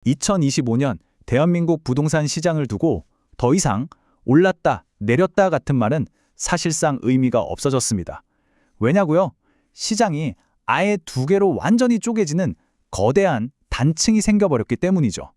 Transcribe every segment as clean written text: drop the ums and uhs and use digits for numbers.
2025년 대한민국 부동산 시장을 두고 더 이상 올랐다, 내렸다 같은 말은 사실상 의미가 없어졌습니다. 왜냐고요? 시장이 아예 두 개로 완전히 쪼개지는 거대한 단층이 생겨버렸기 때문이죠.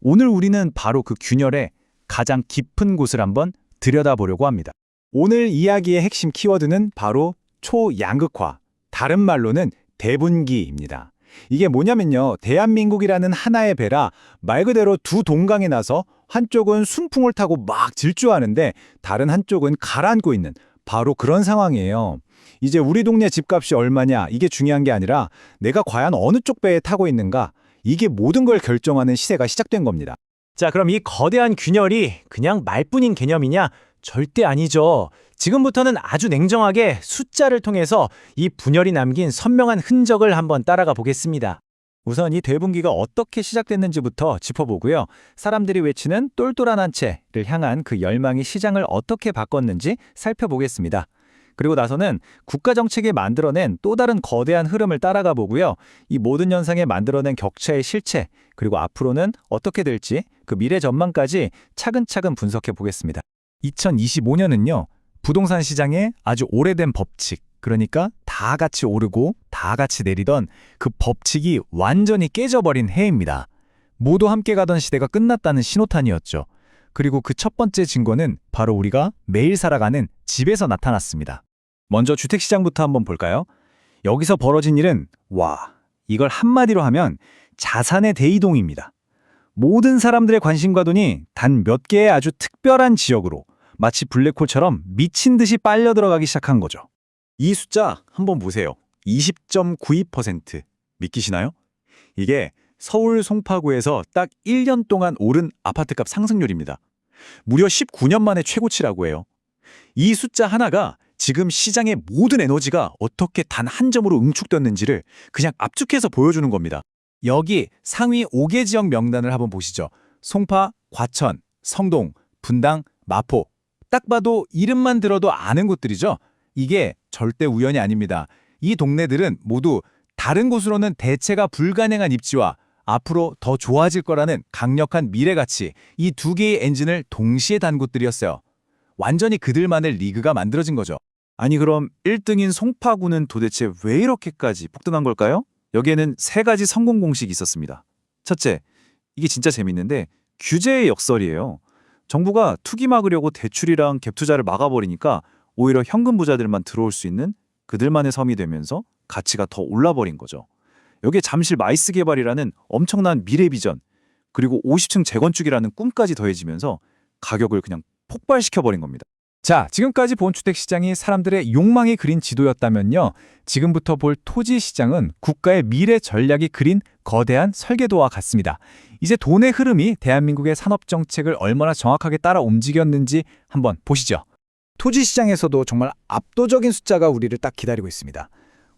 오늘 우리는 바로 그 균열의 가장 깊은 곳을 한번 들여다보려고 합니다. 오늘 이야기의 핵심 키워드는 바로 초양극화, 다른 말로는 대분기입니다. 이게 뭐냐면요, 대한민국이라는 하나의 배라 말 그대로 두 동강에 나서 한쪽은 순풍을 타고 막 질주하는데 다른 한쪽은 가라앉고 있는 바로 그런 상황이에요. 이제 우리 동네 집값이 얼마냐, 이게 중요한 게 아니라 내가 과연 어느 쪽 배에 타고 있는가, 이게 모든 걸 결정하는 시세가 시작된 겁니다. 자, 그럼 이 거대한 균열이 그냥 말뿐인 개념이냐? 절대 아니죠. 지금부터는 아주 냉정하게 숫자를 통해서 이 분열이 남긴 선명한 흔적을 한번 따라가 보겠습니다. 우선 이 대분기가 어떻게 시작됐는지부터 짚어보고요. 사람들이 외치는 똘똘한 한 채를 향한 그 열망이 시장을 어떻게 바꿨는지 살펴보겠습니다. 그리고 나서는 국가 정책이 만들어낸 또 다른 거대한 흐름을 따라가 보고요. 이 모든 현상에 만들어낸 격차의 실체, 그리고 앞으로는 어떻게 될지 그 미래 전망까지 차근차근 분석해 보겠습니다. 2025년은요, 부동산 시장의 아주 오래된 법칙, 그러니까 다 같이 오르고 다 같이 내리던 그 법칙이 완전히 깨져버린 해입니다. 모두 함께 가던 시대가 끝났다는 신호탄이었죠. 그리고 그 첫 번째 증거는 바로 우리가 매일 살아가는 집에서 나타났습니다. 먼저 주택시장부터 한번 볼까요? 여기서 벌어진 일은 이걸 한마디로 하면 자산의 대이동입니다. 모든 사람들의 관심과 돈이 단 몇 개의 아주 특별한 지역으로 마치 블랙홀처럼 미친 듯이 빨려 들어가기 시작한 거죠. 이 숫자 한번 보세요. 20.92%. 믿기시나요? 이게 서울 송파구에서 딱 1년 동안 오른 아파트값 상승률입니다. 무려 19년 만에 최고치라고 해요. 이 숫자 하나가 지금 시장의 모든 에너지가 어떻게 단 한 점으로 응축됐는지를 그냥 압축해서 보여주는 겁니다. 여기 상위 5개 지역 명단을 한번 보시죠. 송파, 과천, 성동, 분당, 마포. 딱 봐도 이름만 들어도 아는 곳들이죠. 이게 절대 우연이 아닙니다. 이 동네들은 모두 다른 곳으로는 대체가 불가능한 입지와 앞으로 더 좋아질 거라는 강력한 미래가치, 이 두 개의 엔진을 동시에 단 곳들이었어요. 완전히 그들만의 리그가 만들어진 거죠. 아니 그럼 1등인 송파구는 도대체 왜 이렇게까지 폭등한 걸까요? 여기에는 세 가지 성공 공식이 있었습니다. 첫째, 이게 진짜 재밌는데 규제의 역설이에요. 정부가 투기 막으려고 대출이랑 갭 투자를 막아버리니까 오히려 현금 부자들만 들어올 수 있는 그들만의 섬이 되면서 가치가 더 올라버린 거죠. 여기에 잠실 마이스 개발이라는 엄청난 미래 비전, 그리고 50층 재건축이라는 꿈까지 더해지면서 가격을 그냥 폭발시켜버린 겁니다. 자, 지금까지 본 주택시장이 사람들의 욕망이 그린 지도였다면요, 지금부터 볼 토지시장은 국가의 미래 전략이 그린 거대한 설계도와 같습니다. 이제 돈의 흐름이 대한민국의 산업정책을 얼마나 정확하게 따라 움직였는지 한번 보시죠. 토지시장에서도 정말 압도적인 숫자가 우리를 딱 기다리고 있습니다.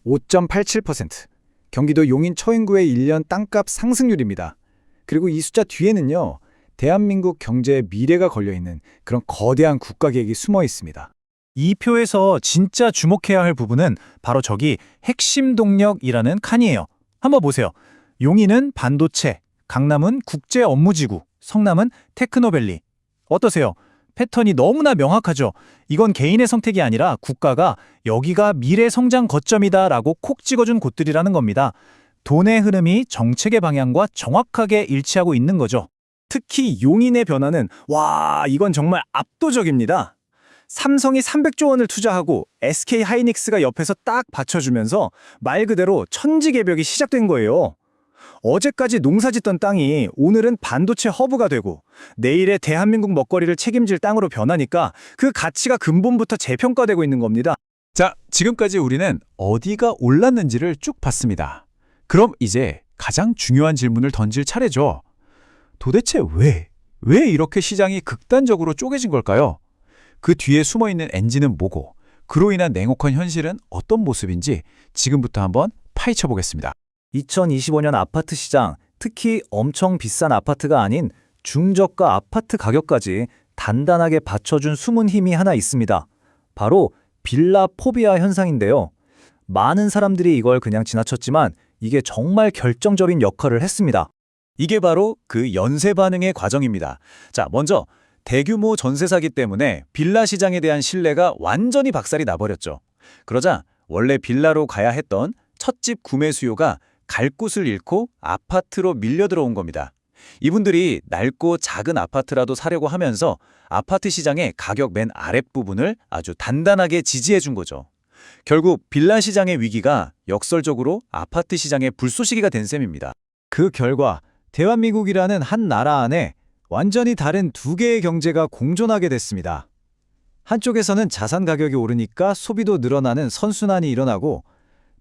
5.87%. 경기도 용인 처인구의 1년 땅값 상승률입니다. 그리고 이 숫자 뒤에는요, 대한민국 경제의 미래가 걸려있는 그런 거대한 국가 계획이 숨어 있습니다. 이 표에서 진짜 주목해야 할 부분은 바로 저기 핵심 동력이라는 칸이에요. 한번 보세요. 용인은 반도체, 강남은 국제 업무지구, 성남은 테크노밸리. 어떠세요? 패턴이 너무나 명확하죠. 이건 개인의 선택이 아니라 국가가 여기가 미래 성장 거점이다라고 콕 찍어준 곳들이라는 겁니다. 돈의 흐름이 정책의 방향과 정확하게 일치하고 있는 거죠. 특히 용인의 변화는 이건 정말 압도적입니다. 삼성이 300조 원을 투자하고 SK 하이닉스가 옆에서 딱 받쳐주면서 말 그대로 천지개벽이 시작된 거예요. 어제까지 농사짓던 땅이 오늘은 반도체 허브가 되고 내일의 대한민국 먹거리를 책임질 땅으로 변하니까 그 가치가 근본부터 재평가되고 있는 겁니다. 자, 지금까지 우리는 어디가 올랐는지를 쭉 봤습니다. 그럼 이제 가장 중요한 질문을 던질 차례죠. 도대체 왜 이렇게 시장이 극단적으로 쪼개진 걸까요? 그 뒤에 숨어있는 엔진은 뭐고, 그로 인한 냉혹한 현실은 어떤 모습인지 지금부터 한번 파헤쳐 보겠습니다. 2025년 아파트 시장, 특히 엄청 비싼 아파트가 아닌 중저가 아파트 가격까지 단단하게 받쳐준 숨은 힘이 하나 있습니다. 바로 빌라 포비아 현상인데요. 많은 사람들이 이걸 그냥 지나쳤지만 이게 정말 결정적인 역할을 했습니다. 이게 바로 그 연쇄 반응의 과정입니다. 자, 먼저 대규모 전세 사기 때문에 빌라 시장에 대한 신뢰가 완전히 박살이 나버렸죠. 그러자 원래 빌라로 가야 했던 첫집 구매 수요가 갈 곳을 잃고 아파트로 밀려 들어온 겁니다. 이분들이 낡고 작은 아파트라도 사려고 하면서 아파트 시장의 가격 맨 아랫부분을 아주 단단하게 지지해 준 거죠. 결국 빌라 시장의 위기가 역설적으로 아파트 시장의 불쏘시개가 된 셈입니다. 그 결과 대한민국이라는 한 나라 안에 완전히 다른 두 개의 경제가 공존하게 됐습니다. 한쪽에서는 자산 가격이 오르니까 소비도 늘어나는 선순환이 일어나고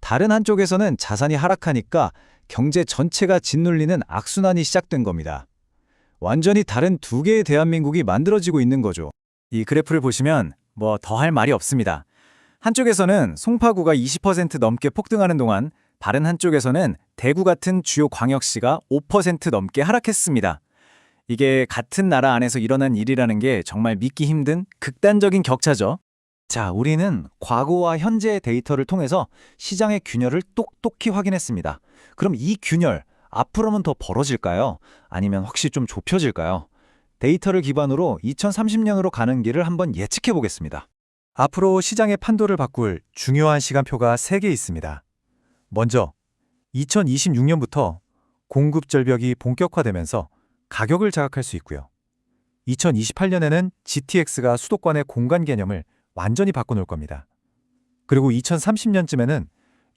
다른 한쪽에서는 자산이 하락하니까 경제 전체가 짓눌리는 악순환이 시작된 겁니다. 완전히 다른 두 개의 대한민국이 만들어지고 있는 거죠. 이 그래프를 보시면 뭐 더 할 말이 없습니다. 한쪽에서는 송파구가 20% 넘게 폭등하는 동안 다른 한쪽에서는 대구 같은 주요 광역시가 5% 넘게 하락했습니다. 이게 같은 나라 안에서 일어난 일이라는 게 정말 믿기 힘든 극단적인 격차죠. 자, 우리는 과거와 현재의 데이터를 통해서 시장의 균열을 똑똑히 확인했습니다. 그럼 이 균열, 앞으로는 더 벌어질까요? 아니면 혹시 좀 좁혀질까요? 데이터를 기반으로 2030년으로 가는 길을 한번 예측해 보겠습니다. 앞으로 시장의 판도를 바꿀 중요한 시간표가 3개 있습니다. 먼저 2026년부터 공급 절벽이 본격화되면서 가격을 자극할 수 있고요. 2028년에는 GTX가 수도권의 공간 개념을 완전히 바꿔놓을 겁니다. 그리고 2030년쯤에는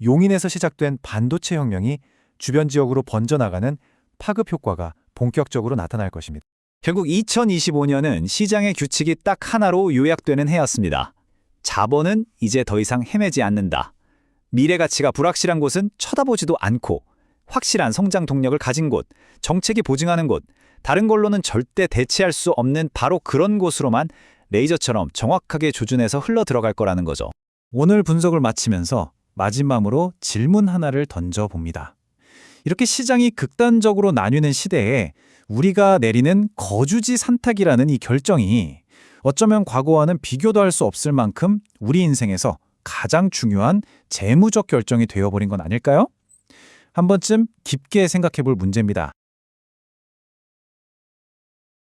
용인에서 시작된 반도체 혁명이 주변 지역으로 번져나가는 파급 효과가 본격적으로 나타날 것입니다. 결국 2025년은 시장의 규칙이 딱 하나로 요약되는 해였습니다. 자본은 이제 더 이상 헤매지 않는다. 미래 가치가 불확실한 곳은 쳐다보지도 않고 확실한 성장 동력을 가진 곳, 정책이 보증하는 곳, 다른 걸로는 절대 대체할 수 없는 바로 그런 곳으로만 레이저처럼 정확하게 조준해서 흘러 들어갈 거라는 거죠. 오늘 분석을 마치면서 마지막으로 질문 하나를 던져봅니다. 이렇게 시장이 극단적으로 나뉘는 시대에 우리가 내리는 거주지 선택이라는 이 결정이 어쩌면 과거와는 비교도 할 수 없을 만큼 우리 인생에서 가장 중요한 재무적 결정이 되어버린 건 아닐까요? 한 번쯤 깊게 생각해 볼 문제입니다.